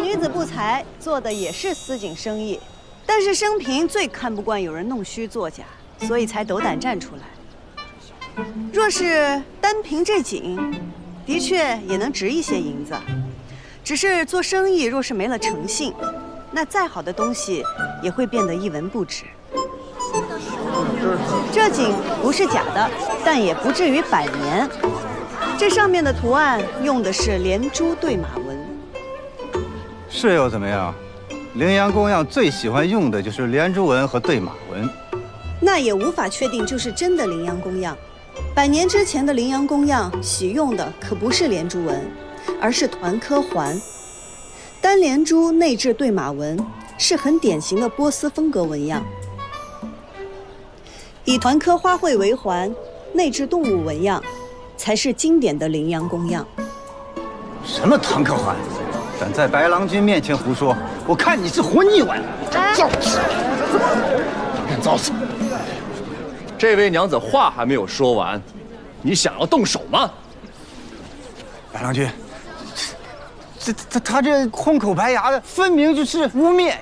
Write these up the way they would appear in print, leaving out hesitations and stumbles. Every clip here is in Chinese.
女子不才，做的也是丝锦生意，但是生平最看不惯有人弄虚作假，所以才斗胆站出来。若是单凭这锦，的确也能值一些银子，只是做生意若是没了诚信，那再好的东西也会变得一文不值。这锦不是假的，但也不至于100年。这上面的图案用的是连珠对马纹。是又怎么样？羚羊公样最喜欢用的就是连珠纹和对马纹。那也无法确定就是真的羚羊公样。100年之前的羚羊公样喜用的可不是连珠纹，而是团科环。单连珠内置对马纹，是很典型的波斯风格纹样。以团科花卉为环，内置动物纹样，才是经典的羚羊公样。什么团科环？敢在白郎君面前胡说，我看你是活腻歪了！造次，敢造次！这位娘子话还没有说完，你想要动手吗？白郎君，他这空口白牙的，分明就是污蔑呀！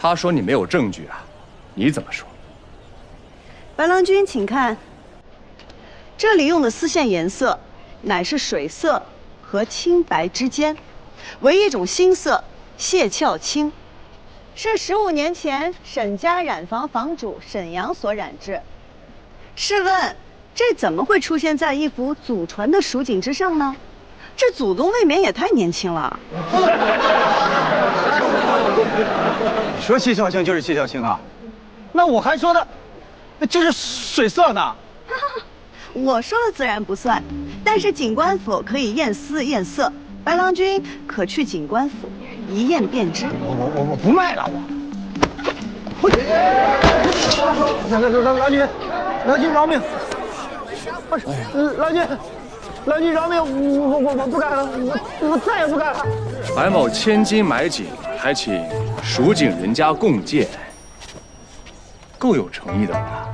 他说你没有证据啊，你怎么说？白郎君，请看，这里用的丝线颜色，乃是水色和青白之间，为一种新色，谢壳青，是15年前沈家染坊坊主沈阳所染制。试问，这怎么会出现在一幅祖传的蜀锦之上呢？这祖宗未免也太年轻了。你说谢壳青就是谢壳青啊？那我还说的，这是水色呢。我说的自然不算，但是景官府可以验丝验色，白郎君可去景官府一验便知。我不卖了，我。郎君饶命！不是，郎君饶命！我不敢了，我再也不敢了。白某千金买锦，还请蜀锦人家共鉴，够有诚意的了。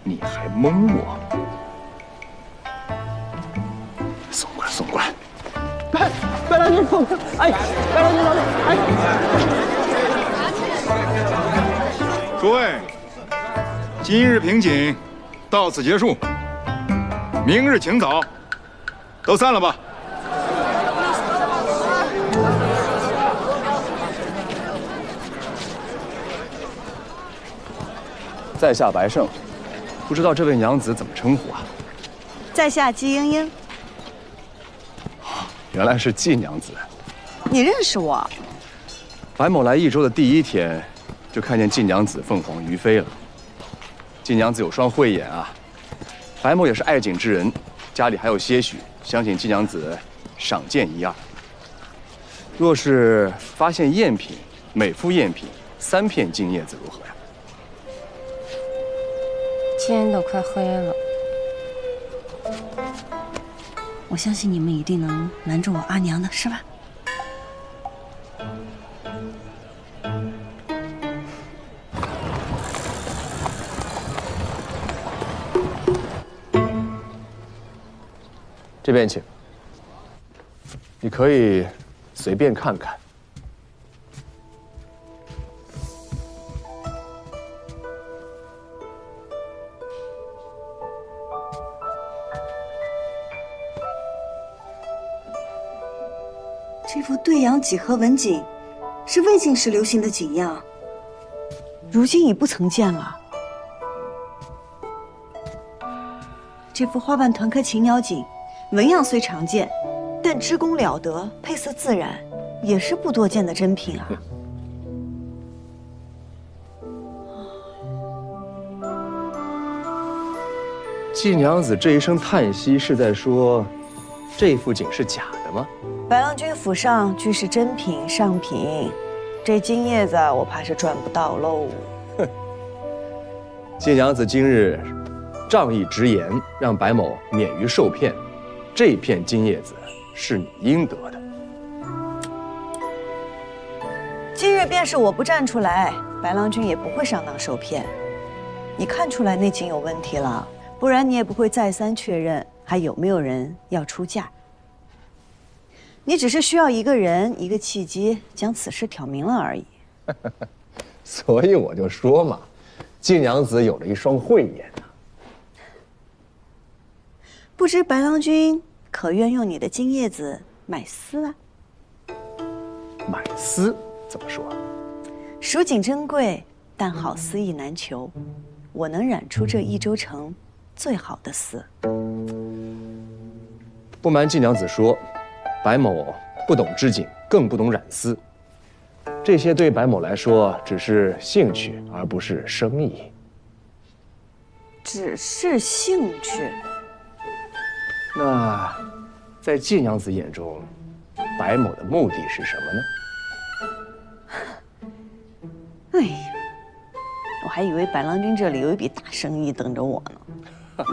你还蒙我？送过来，送过来！白郎君，哎，白郎君饶命！哎，诸位，今日评锦到此结束，明日请早，都散了吧。在下白胜，不知道这位娘子怎么称呼啊？在下姬莺莺。原来是季娘子。你认识我？白某来益州的第1天，就看见季娘子凤凰于飞了。季娘子有双慧眼啊，白某也是爱景之人，家里还有些许，相信季娘子赏鉴1、2。若是发现赝品，每副赝品3片金叶子如何呀？天都快黑了，我相信你们一定能瞒住我阿娘的，是吧？这边请，你可以随便看看。这幅对阳几何纹锦，是魏晋时流行的锦样，如今已不曾见了。这幅花瓣团科禽鸟锦，纹样虽常见，但织工了得，配色自然，也是不多见的珍品啊。季娘子这一声叹息，是在说这幅锦是假的吗？白郎君府上均是珍品上品，这金叶子我怕是赚不到喽。哼，季娘子今日仗义直言，让白某免于受骗，这片金叶子是你应得的。今日便是我不站出来，白郎君也不会上当受骗。你看出来那锦有问题了，不然你也不会再三确认还有没有人要出价。你只是需要一个人、一个契机，将此事挑明了而已。所以我就说嘛，晋娘子有了一双慧眼啊。不知白郎君可愿用你的金叶子买丝啊？买丝怎么说？蜀锦珍贵，但好丝意难求。我能染出这益州城最好的丝。不瞒晋娘子说，白某不懂织锦，更不懂染丝，这些对白某来说只是兴趣，而不是生意。只是兴趣。那，在晋娘子眼中，白某的目的是什么呢？哎呀，我还以为白郎君这里有一笔大生意等着我呢。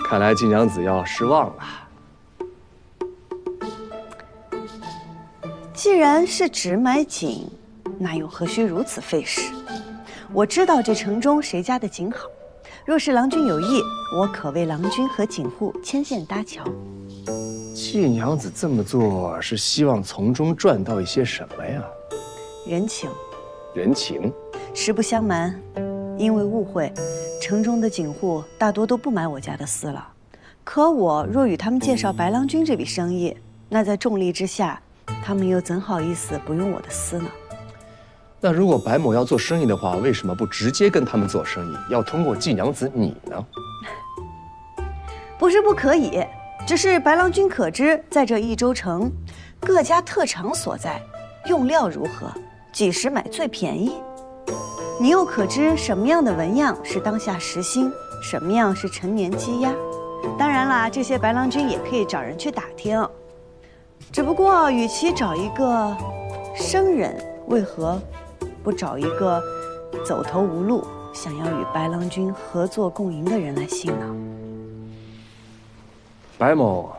看来晋娘子要失望了。既然是只买锦，那又何须如此费时？我知道这城中谁家的锦好，若是郎君有意，我可为郎君和锦户牵线搭桥。晋娘子这么做是希望从中赚到一些什么呀？人情。人情。实不相瞒，因为误会，城中的锦户大多都不买我家的丝了。可我若与他们介绍白郎君这笔生意，那在重利之下，他们又怎好意思不用我的丝呢？那如果白某要做生意的话，为什么不直接跟他们做生意，要通过晋娘子你呢？不是不可以，只是白郎君可知，在这益州城，各家特长所在，用料如何，几时买最便宜？你又可知什么样的纹样是当下时兴，什么样是陈年积压？当然啦，这些白郎君也可以找人去打听。只不过，与其找一个生人，为何不找一个走投无路、想要与白郎君合作共赢的人来信呢？白某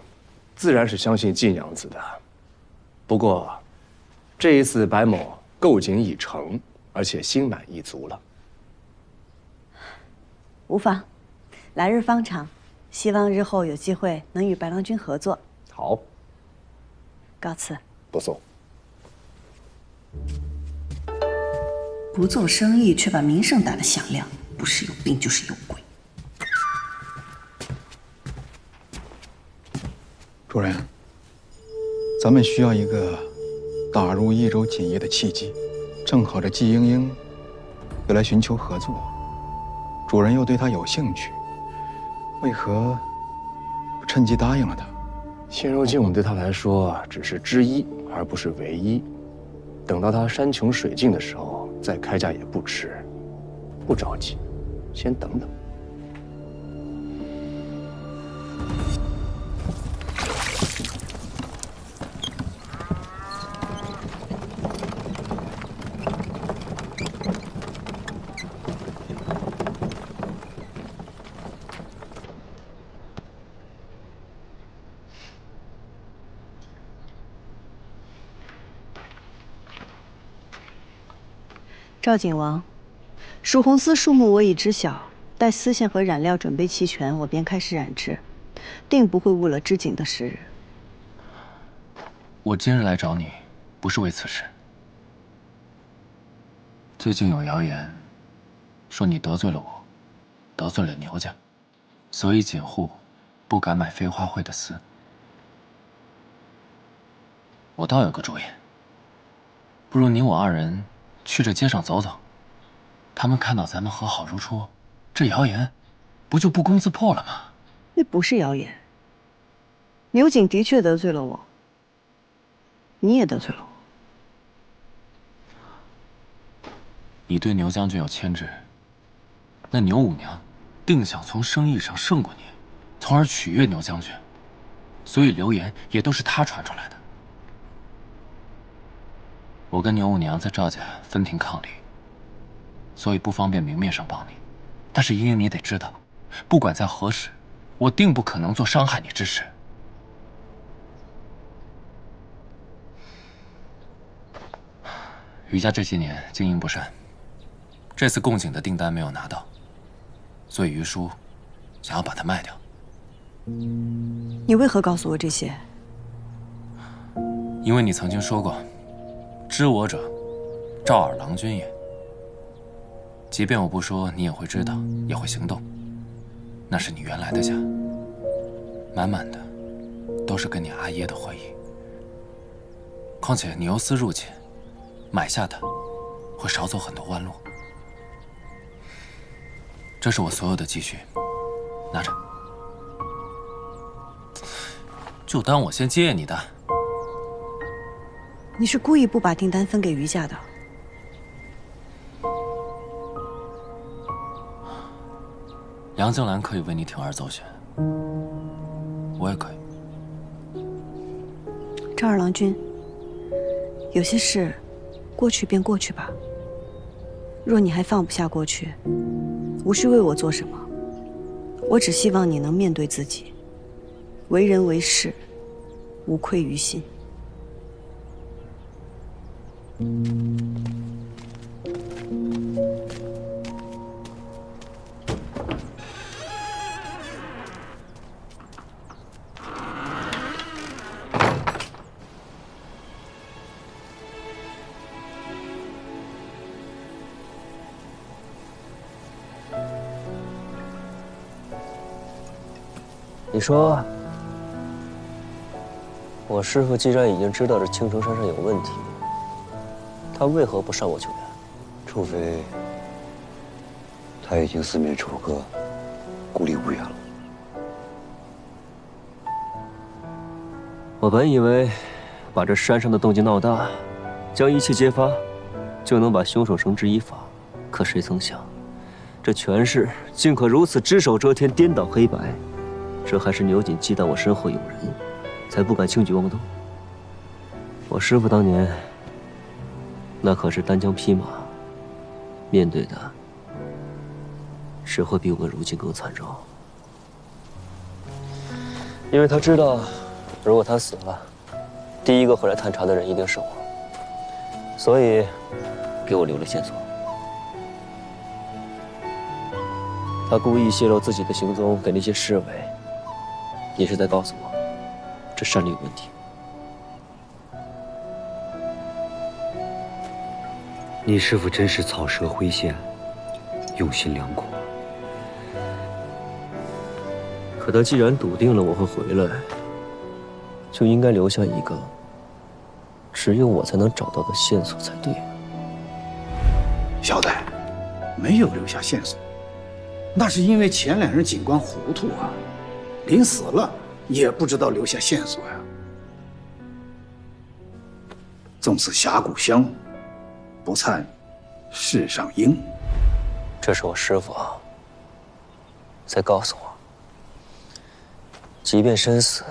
自然是相信晋娘子的，不过这一次白某购锦已成，而且心满意足了。无妨，来日方长，希望日后有机会能与白郎君合作。好，告辞。不送。不做生意却把名声打得响亮，不是有病就是有鬼。主人，咱们需要一个打入益州锦业的契机，正好这季莺莺又来寻求合作，主人又对她有兴趣，为何不趁机答应了她？现如今我们对他来说只是之一，而不是唯一。等到他山穷水尽的时候再开价也不迟。不着急，先等等。赵景王，蜀红丝数目我已知晓，待丝线和染料准备齐全，我便开始染制，定不会误了织锦的时日。我今日来找你，不是为此事。最近有谣言，说你得罪了我，得罪了牛家，所以锦户不敢买飞花会的丝。我倒有个主意，不如你我二人去这街上走走，他们看到咱们和好如初，这谣言不就不攻自破了吗？那不是谣言。牛景的确得罪了我，你也得罪了我。你对牛将军有牵制，那牛五娘定想从生意上胜过你，从而取悦牛将军，所以流言也都是他传出来的。我跟牛五娘在赵家分庭抗礼，所以不方便明面上帮你。但是茵茵，你得知道，不管在何时，我定不可能做伤害你之事。余家这些年经营不善，这次供锦的订单没有拿到，所以余叔想要把它卖掉。你为何告诉我这些？因为你曾经说过，知我者，赵尔郎君也。即便我不说，你也会知道，也会行动。那是你原来的家，满满的都是跟你阿耶的回忆。况且你由私入侵，买下它，会少走很多弯路。这是我所有的积蓄，拿着，就当我先借你的。你是故意不把订单分给余家的？杨静兰可以为你铤而走险，我也可以。赵二郎君，有些事，过去便过去吧。若你还放不下过去，无需为我做什么。我只希望你能面对自己，为人为事，无愧于心。你说，我师父既然已经知道这青城山上有问题，他为何不上我救援？除非他已经四面楚歌，孤立无援了。我本以为把这山上的动静闹大，将一切揭发，就能把凶手绳之以法。可谁曾想，这权势竟可如此只手遮天，颠倒黑白。这还是牛谨忌惮我身后有人，才不敢轻举妄动。我师父当年那可是单枪匹马，面对的只会比我如今更惨重。因为他知道，如果他死了，第一个会来探查的人一定是我，所以给我留了线索。他故意泄露自己的行踪给那些侍卫，也是在告诉我，这山里有问题。你师父真是草蛇灰线，用心良苦。可他既然笃定了我会回来，就应该留下一个只有我才能找到的线索才对。小戴，没有留下线索，那是因为前两任警官糊涂啊，临死了也不知道留下线索呀。纵使峡谷香，不灿世上英。这是我师父在告诉我，即便身死，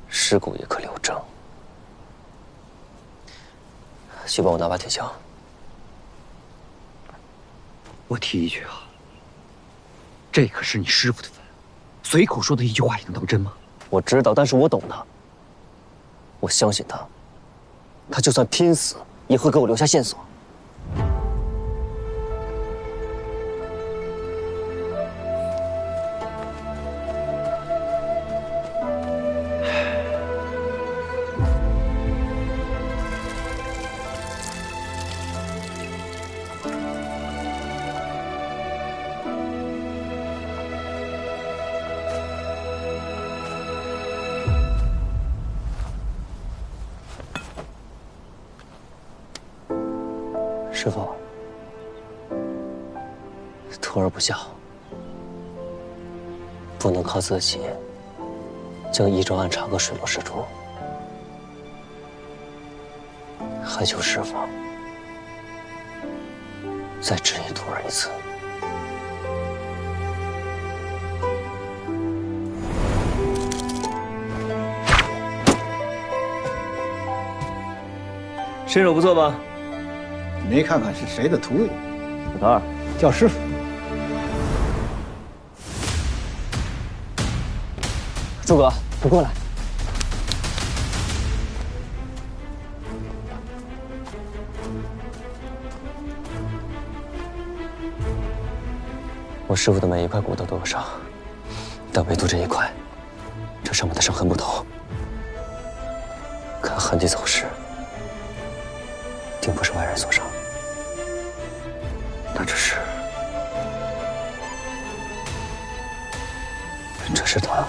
尸骨也可留证。去帮我拿把铁锹。我提一句啊，这可是你师父的坟，随口说的一句话也能当真吗？我知道，但是我懂他，我相信他，他就算拼死也会给我留下线索。师父，徒儿不孝，不能靠自己将益州案查个水落石出，还求师父再指引徒儿一次。身手不错吧？没看看是谁的徒弟？小桃儿，叫师傅。诸葛，你过来。我师傅的每一块骨头都有伤，但唯独这一块，这上面的伤痕不同。看痕迹走势，定不是外人所杀，那只是，这是他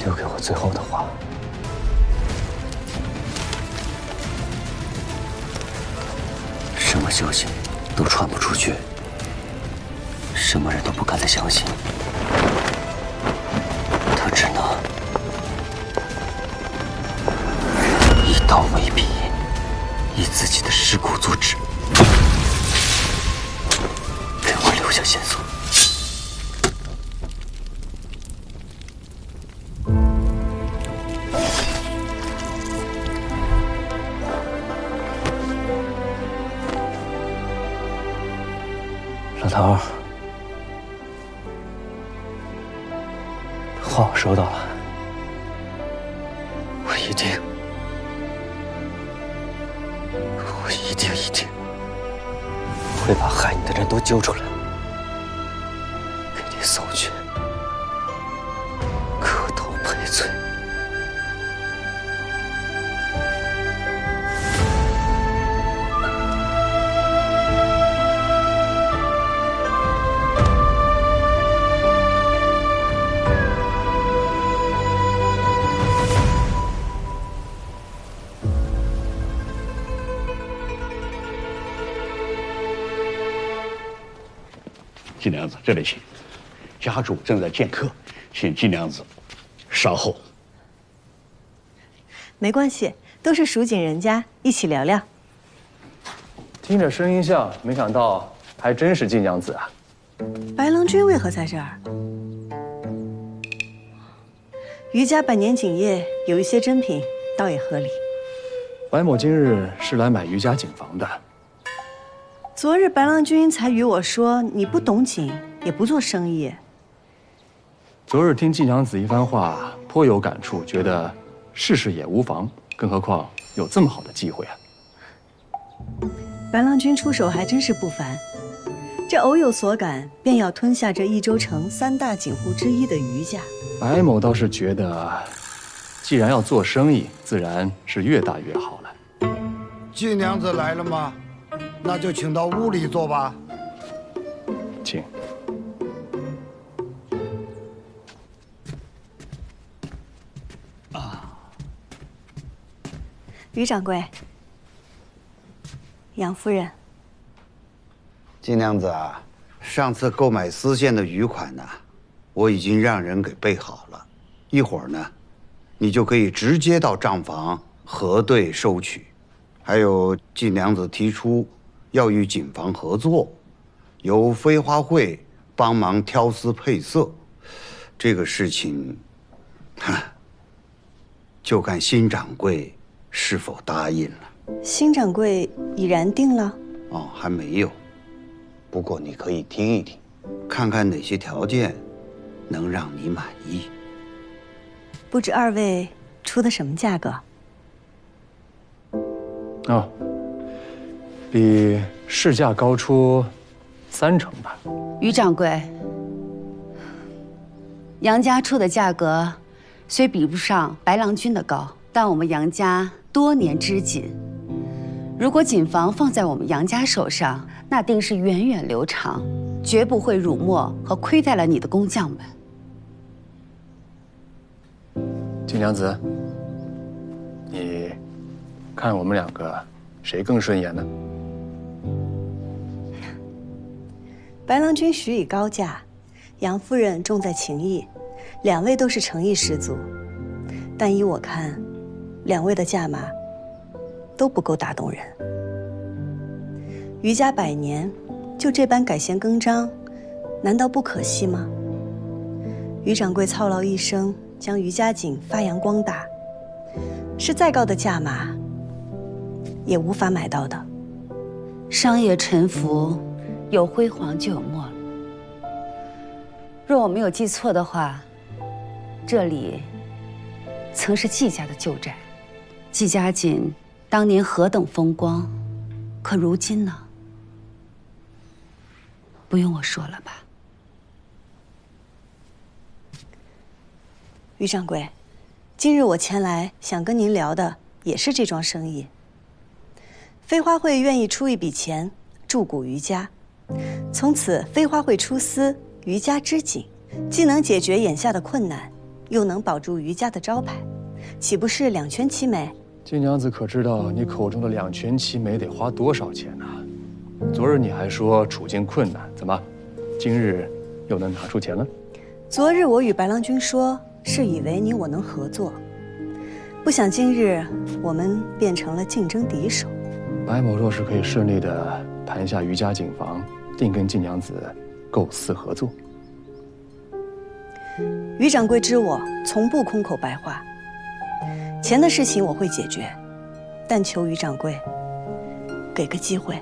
留给我最后的话。什么消息都传不出去，什么人都不敢再相信，他只能以刀为笔，以自己的尸骨做纸，给我留下线索。老头儿，话我收到了，我一定会把害你的人都揪出来，给你送去磕头赔罪。季娘子，这里请。家主正在见客，请季娘子稍后。没关系，都是蜀锦人家，一起聊聊。听着声音像，没想到还真是季娘子啊。白郎君为何在这儿？余家百年锦业有一些珍品，倒也合理。白某今日是来买余家锦房的。昨日白郎君才与我说，你不懂锦，也不做生意。昨日听季娘子一番话，颇有感触，觉得试试也无妨。更何况有这么好的机会啊！白郎君出手还真是不凡，这偶有所感，便要吞下这益州城3大锦户之一的余家。白某倒是觉得，既然要做生意，自然是越大越好了。季娘子来了吗？那就请到屋里坐吧。请。余掌柜，杨夫人。季娘子啊，上次购买丝线的余款呢，我已经让人给备好了，一会儿呢，你就可以直接到账房核对收取。还有季娘子提出要与锦房合作，由飞花会帮忙挑丝配色，这个事情，就看新掌柜是否答应了。新掌柜已然定了？哦，还没有。不过你可以听一听，看看哪些条件能让你满意。不知二位出的什么价格？哦，比市价高出30%吧。余掌柜，杨家出的价格虽比不上白郎君的高，但我们杨家多年织锦，如果锦房放在我们杨家手上，那定是源远流长，绝不会辱没和亏待了你的工匠们。季娘子，你看我们2个谁更顺眼呢？白郎君许以高价，杨夫人重在情义，2位都是诚意十足。但依我看，2位的价码都不够打动人。余家100年，就这般改弦更张，难道不可惜吗？余掌柜操劳一生，将余家锦发扬光大，是再高的价码也无法买到的。商业沉浮，有辉煌就有没落。若我没有记错的话，这里曾是季家的旧宅。季家锦当年何等风光，可如今呢？不用我说了吧？余掌柜，今日我前来想跟您聊的也是这桩生意。飞花会愿意出一笔钱注股于家，从此飞花会出资，于家织锦，既能解决眼下的困难，又能保住于家的招牌，岂不是两全其美？金娘子可知道你口中的两全其美得花多少钱呢？昨日你还说处境困难，怎么，今日又能拿出钱了？昨日我与白郎君说，是以为你我能合作，不想今日我们变成了竞争敌手。白某若是可以顺利地盘下于家锦房，定跟金娘子构思合作。于掌柜知我从不空口白话，钱的事情我会解决，但求于掌柜给个机会。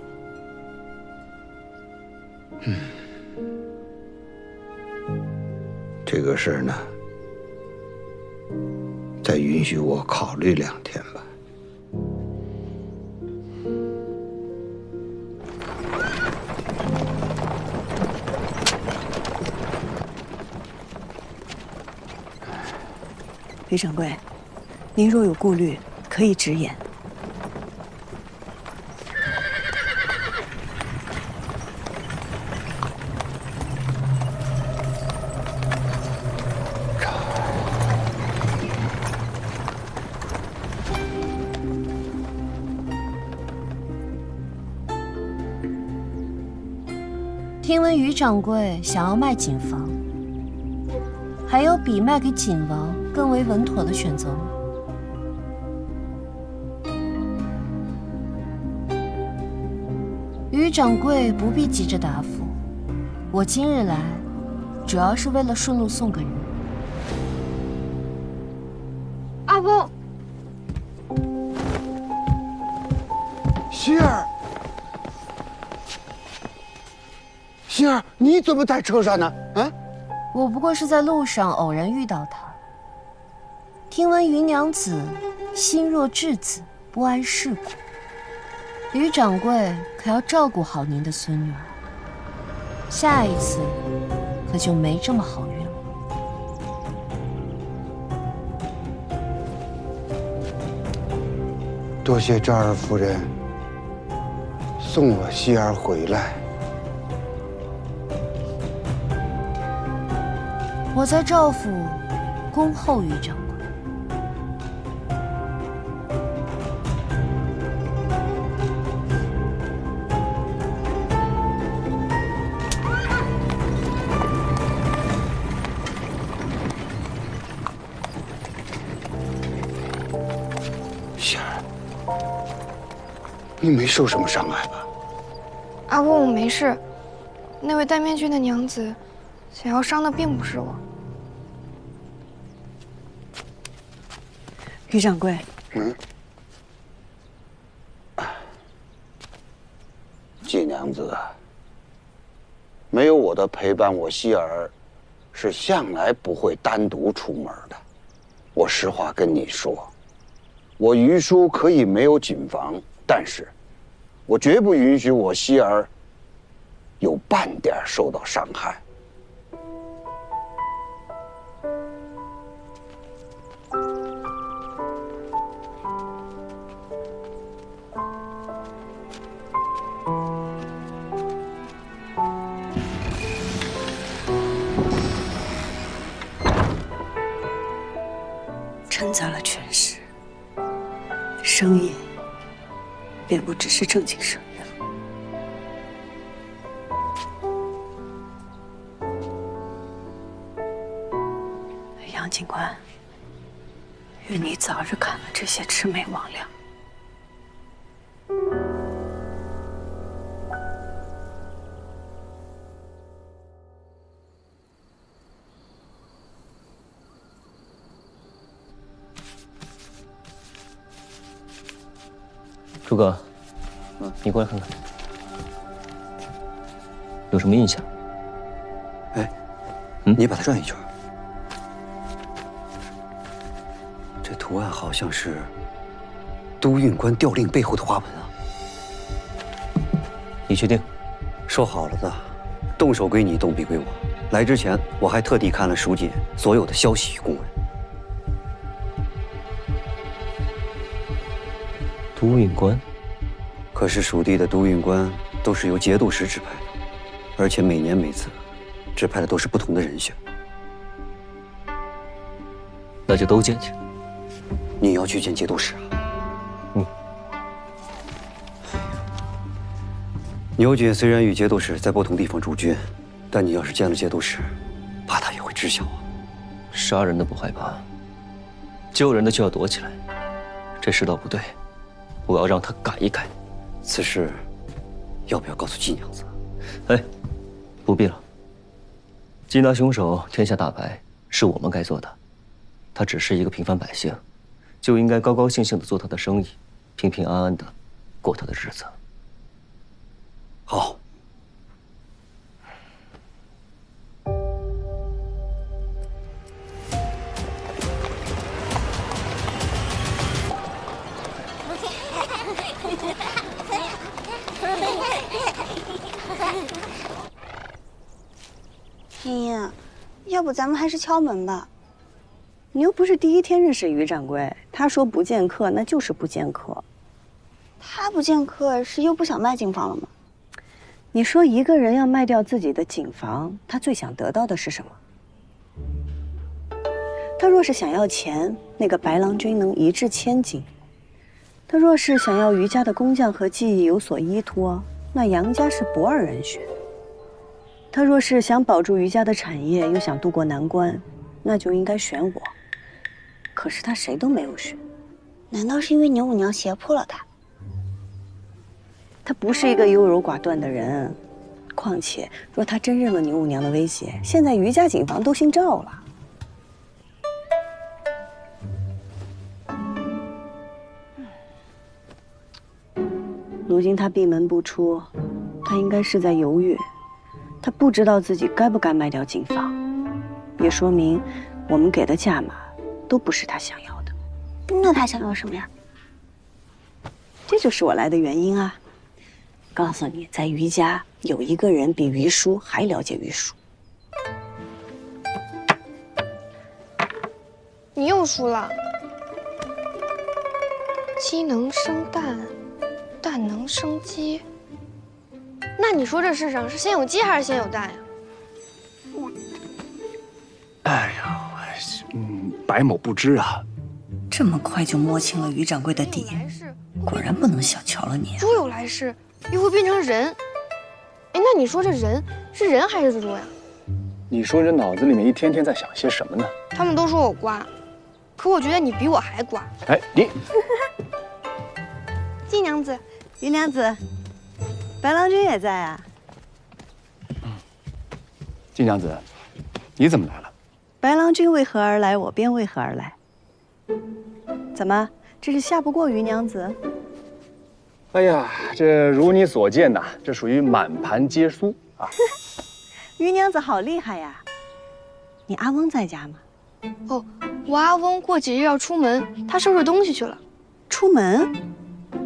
这个事儿呢，再允许我考虑2天吧。于掌柜，您若有顾虑，可以直言。听闻于掌柜想要卖锦房，还有比卖给锦王更为稳妥的选择吗？于掌柜不必急着答复，我今日来，主要是为了顺路送个人。阿公，希儿，希儿，你怎么在车上呢？啊？我不过是在路上偶然遇到他。听闻于娘子心若稚子，不谙世故，于掌柜可要照顾好您的孙女儿，下一次可就没这么好运了。多谢赵二夫人送我希儿回来。我在赵府恭候于掌柜。希儿，你没受什么伤害吧？阿公，我没事。那位戴面具的娘子想要伤的并不是我。于掌柜，季娘子，没有我的陪伴，我希儿是向来不会单独出门的。我实话跟你说，我于叔可以没有锦房，但是我绝不允许我希儿有半点受到伤害。掺杂了权势，生意便不只是正经生意了。杨警官，愿你早日砍了这些魑魅魍魉。诸葛，你过来看看，有什么印象？哎，你把它转一圈。这图案好像是都运官调令背后的花纹啊！你确定？说好了的，动手归你，动笔归我。来之前，我还特地看了蜀锦所有的消息与公文。都运官。可是蜀地的都运官都是由节度使指派的，而且每年每次指派的都是不同的人选。那就都见去。你要去见节度使啊？嗯。牛瑾虽然与节度使在不同地方驻军，但你要是见了节度使，怕他也会知晓啊。杀人的不害怕，救人的就要躲起来。这世道不对，我要让他改一改。此事要不要告诉季娘子？哎，不必了。缉拿凶手，天下大白，是我们该做的。他只是一个平凡百姓，就应该高高兴兴地做他的生意，平平安安地过他的日子。好。茵茵，要不咱们还是敲门吧。你又不是第一天认识于掌柜，他说不见客，那就是不见客。他不见客是又不想卖景房了吗？你说一个人要卖掉自己的景房，他最想得到的是什么？他若是想要钱，那个白郎君能一掷千金；他若是想要于家的工匠和技艺有所依托，那杨家是不二人选。他若是想保住于家的产业，又想渡过难关，那就应该选我。可是他谁都没有选，难道是因为牛五娘胁迫了他？他不是一个优柔寡断的人，况且若他真认了牛五娘的威胁，现在于家景房都姓赵了。如今他闭门不出，他应该是在犹豫，他不知道自己该不该卖掉景房，也说明我们给的价码都不是他想要的。那他想要什么呀？这就是我来的原因啊！告诉你，在于家有一个人比于叔还了解于叔。你又输了。鸡能生蛋，蛋能生鸡。那你说这世上是先有鸡还是先有蛋呀？哎呀，白某不知啊。这么快就摸清了于掌柜的底，果然不能小瞧了你啊。猪有来世，又会变成人。哎，那你说这人是人还是猪呀？你说这脑子里面一天天在想些什么呢？他们都说我瓜，可我觉得你比我还瓜。哎，你，季娘子，于娘子，白郎君也在啊。季娘子，你怎么来了？白郎君为何而来，我便为何而来。怎么，这是下不过于娘子？哎呀，这如你所见呐，这属于满盘皆输啊。于娘子好厉害呀！你阿翁在家吗？哦，我阿翁过几日要出门，他收拾东西去了。出门？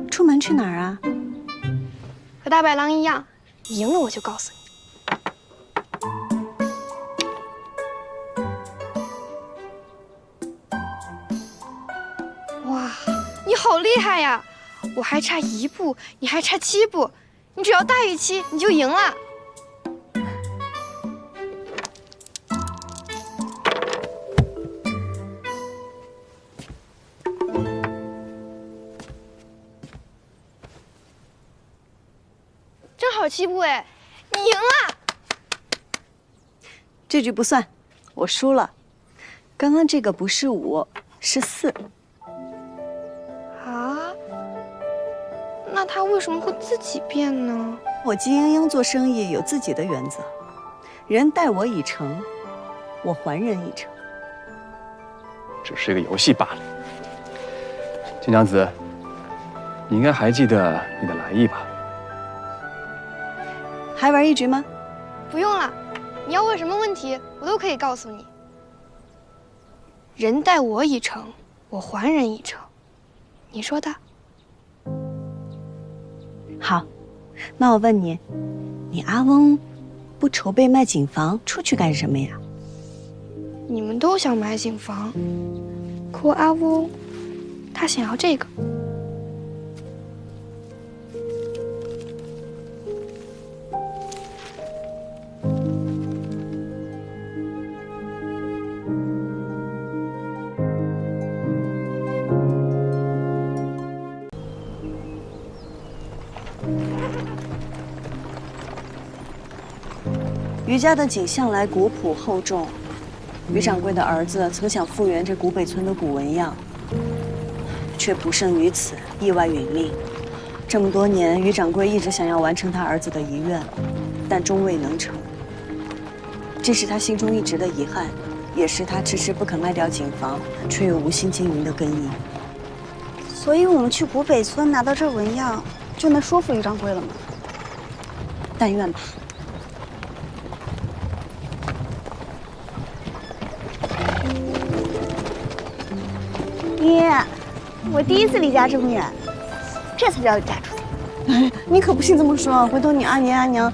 出门去哪儿啊？和大白狼一样，赢了我就告诉你。哇，你好厉害呀！我还差1步，你还差7步，你只要大于7，你就赢了。正好7步哎，你赢了。这局不算，我输了。刚刚这个不是5，是4。啊？那他为什么会自己变呢？我季莺莺做生意有自己的原则，人待我以诚，我还人以诚。只是一个游戏罢了。金娘子，你应该还记得你的来意吧？还玩一局吗？不用了，你要问什么问题，我都可以告诉你。人待我以诚，我还人以诚，你说的。好，那我问你，你阿翁不筹备卖景房出去干什么呀？你们都想买景房，可我阿翁他想要这个。于家的井向来古朴厚重，于掌柜的儿子曾想复原这古北村的古纹样，却不胜于此，意外殒命。这么多年，于掌柜一直想要完成他儿子的遗愿，但终未能成。这是他心中一直的遗憾，也是他迟迟不肯卖掉井房，却又无心经营的根因。所以我们去古北村拿到这纹样，就能说服于掌柜了吗？但愿吧。爹，我第一次离家这么远，这才叫嫁出去。哎，你可不信这么说，回头你阿爷阿娘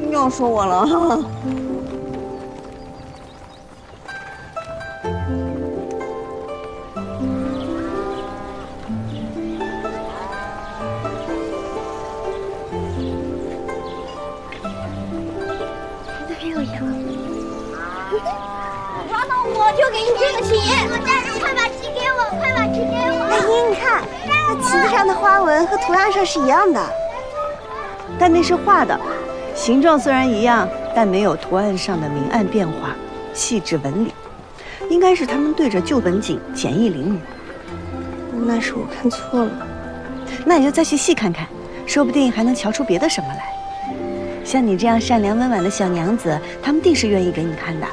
又要说我了。哪有羊？抓到我就给你这个旗！大人，快把旗给我！快把旗给我！阿姨，你看，那旗子上的花纹和图案上是一样的。但那是画的，形状虽然一样，但没有图案上的明暗变化，细致纹理。应该是他们对着旧本井简易临摹。那是我看错了。那你就再去细看看，说不定还能瞧出别的什么来。像你这样善良温婉的小娘子，他们定是愿意给你看的。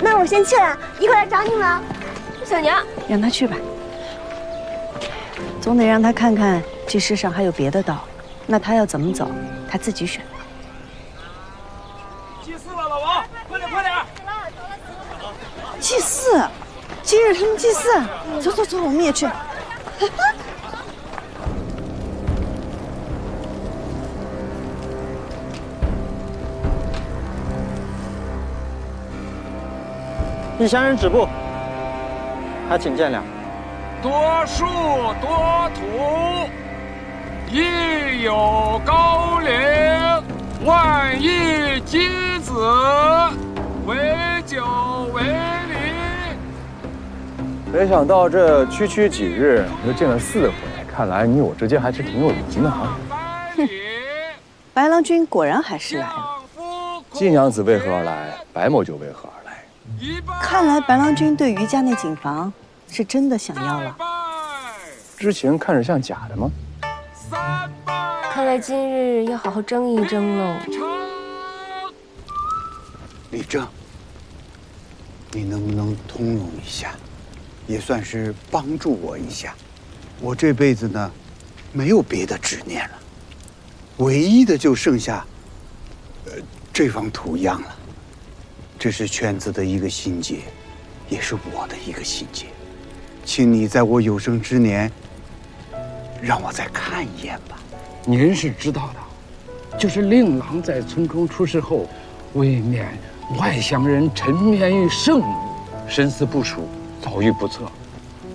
那我先去了，一会儿来找你们。小娘，让他去吧，总得让他看看这世上还有别的道。那他要怎么走，他自己选。祭祀了，老王，快点快点！祭祀，今日他们祭祀，走走走，我们也去。异乡人止步，还请见谅。多树多土，亦有高陵，万亿箕子，为酒为邻。没想到这区区几日就见了4回，看来你我之间还是挺有缘的哈。哼，白郎君果然还是来了。季娘子为何而来，白某就为何而来。看来白郎君对于家那井房是真的想要了。之前看着像假的吗？看来今日要好好争一争喽。李正，你能不能通融一下，也算是帮助我一下。我这辈子呢，没有别的执念了，唯一的就剩下，这方图样了。这是圈子的一个心结，也是我的一个心结，请你在我有生之年，让我再看一眼吧。您是知道的，就是令郎在村中出事后，为免外乡人沉湎于圣物，深思不熟，遭遇不测，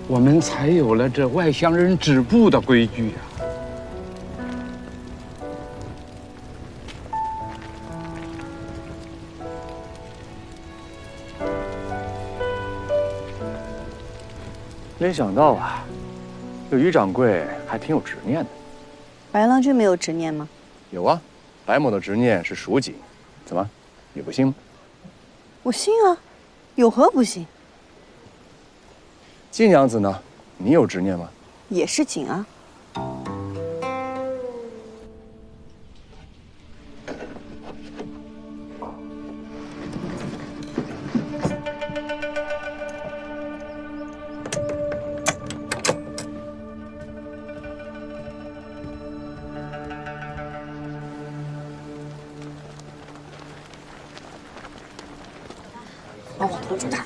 我们才有了这外乡人止步的规矩呀。没想到啊，这于掌柜还挺有执念的。白郎君没有执念吗？有啊，白某的执念是蜀锦，怎么，你不信吗？我信啊，有何不信？季娘子呢？你有执念吗？也是锦啊。帮我拖住他。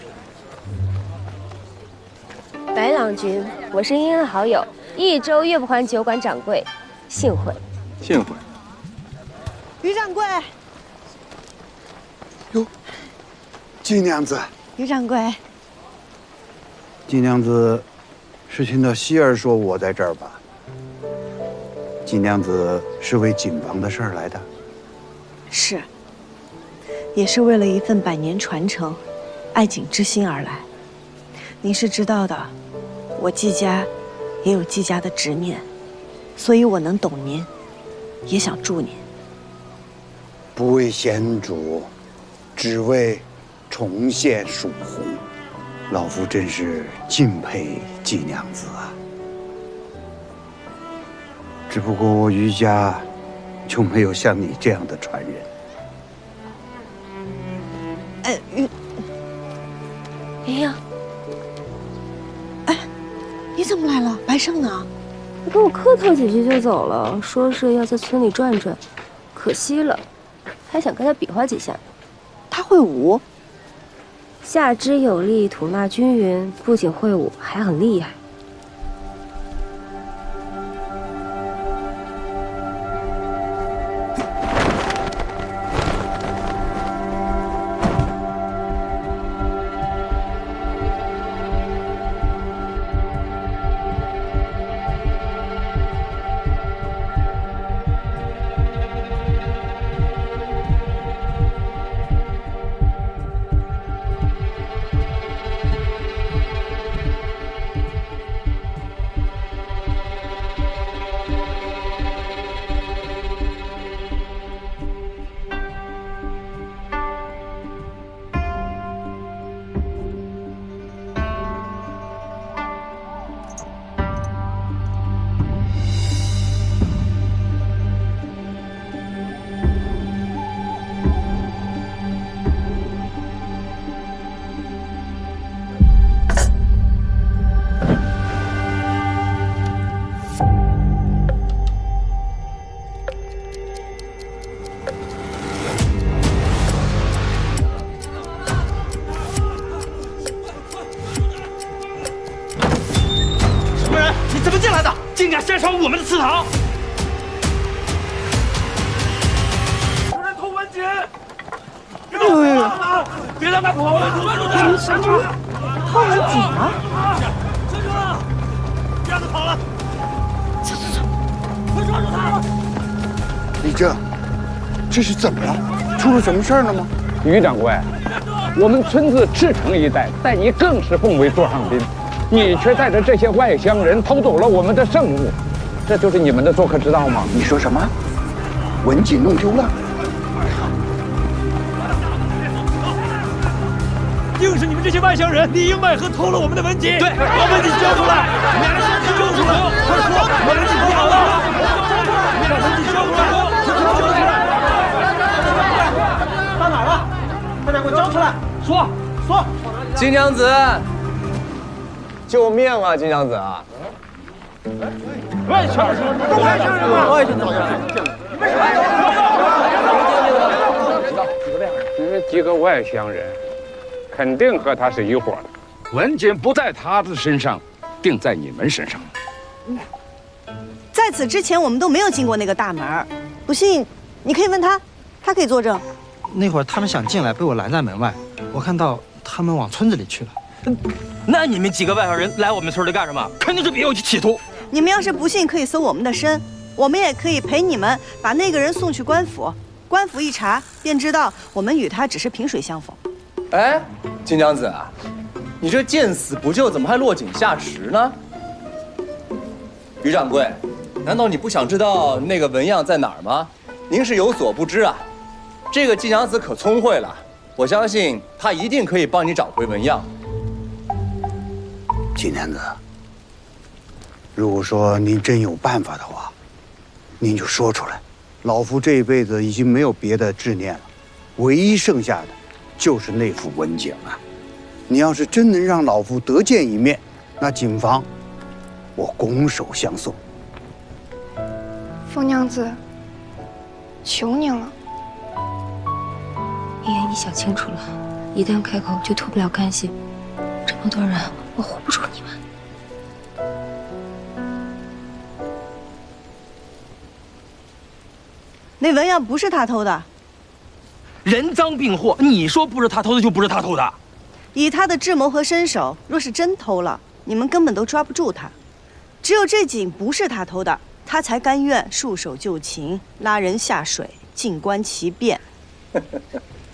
白郎君，我是殷恩好友，一周月不还酒馆掌柜，幸会。幸会。于掌柜。哟，季娘子。于掌柜。季娘子，是听到希儿说我在这儿吧？季娘子是为井房的事儿来的。是。也是为了一份百年传承、爱景之心而来。您是知道的，我季家也有季家的执念，所以我能懂您，也想助您。不为先主，只为重现蜀红，老夫真是敬佩季娘子啊。只不过我余家就没有像你这样的传人。哎，云阳，哎，你怎么来了？白胜呢？他跟我客套几句就走了，说是要在村里转转，可惜了，还想跟他比划几下。他会武，下肢有力，吐纳均匀，不仅会武，还很厉害。竟敢擅闯我们的祠堂！有人偷文锦！别让他跑了！什么？偷文锦了？站住了！别让他跑了！走，快抓住他！李正，这是怎么了？出了什么事儿了吗？于掌柜，我们村子赤城一带待你更是奉为座上宾。你却带着这些外乡人偷走了我们的圣物，这就是你们的做客之道吗？你说什么？文锦弄丢了？定是你们这些外乡人里应外合偷了我们的文锦。对，把文锦交出来！交出来！快说，把文锦偷好了！把文锦交出来！到哪儿了？快点给我交出来！说。金娘子。救命啊，金娘子啊！外乡人，外乡人吗？外乡人，你们是外乡人？你们几个外乡人，肯定和他是一伙的。文锦不在他的身上，定在你们身上。在此之前，我们都没有进过那个大门。不信，你可以问他，他可以作证。那会儿他们想进来，被我拦在门外。我看到他们往村子里去了。那你们几个外乡人来我们村里干什么？肯定是别有企图。你们要是不信，可以搜我们的身，我们也可以陪你们把那个人送去官府。官府一查，便知道我们与他只是萍水相逢。哎，金娘子啊，你这见死不救，怎么还落井下石呢？于掌柜，难道你不想知道那个纹样在哪儿吗？您是有所不知啊。这个金娘子可聪慧了，我相信她一定可以帮你找回纹样。金娘子，如果说您真有办法的话，您就说出来。老夫这一辈子已经没有别的执念了，唯一剩下的就是那副文锦了。你要是真能让老夫得见一面，那锦房我拱手相送。凤娘子，求您了。爷爷，你想清楚了，一旦开口就脱不了干系。这么多人，我护不住你们。那纹样不是他偷的，人赃并获，你说不是他偷的就不是他偷的。以他的智谋和身手，若是真偷了，你们根本都抓不住他。只有这锦不是他偷的，他才甘愿束手就擒，拉人下水，静观其变。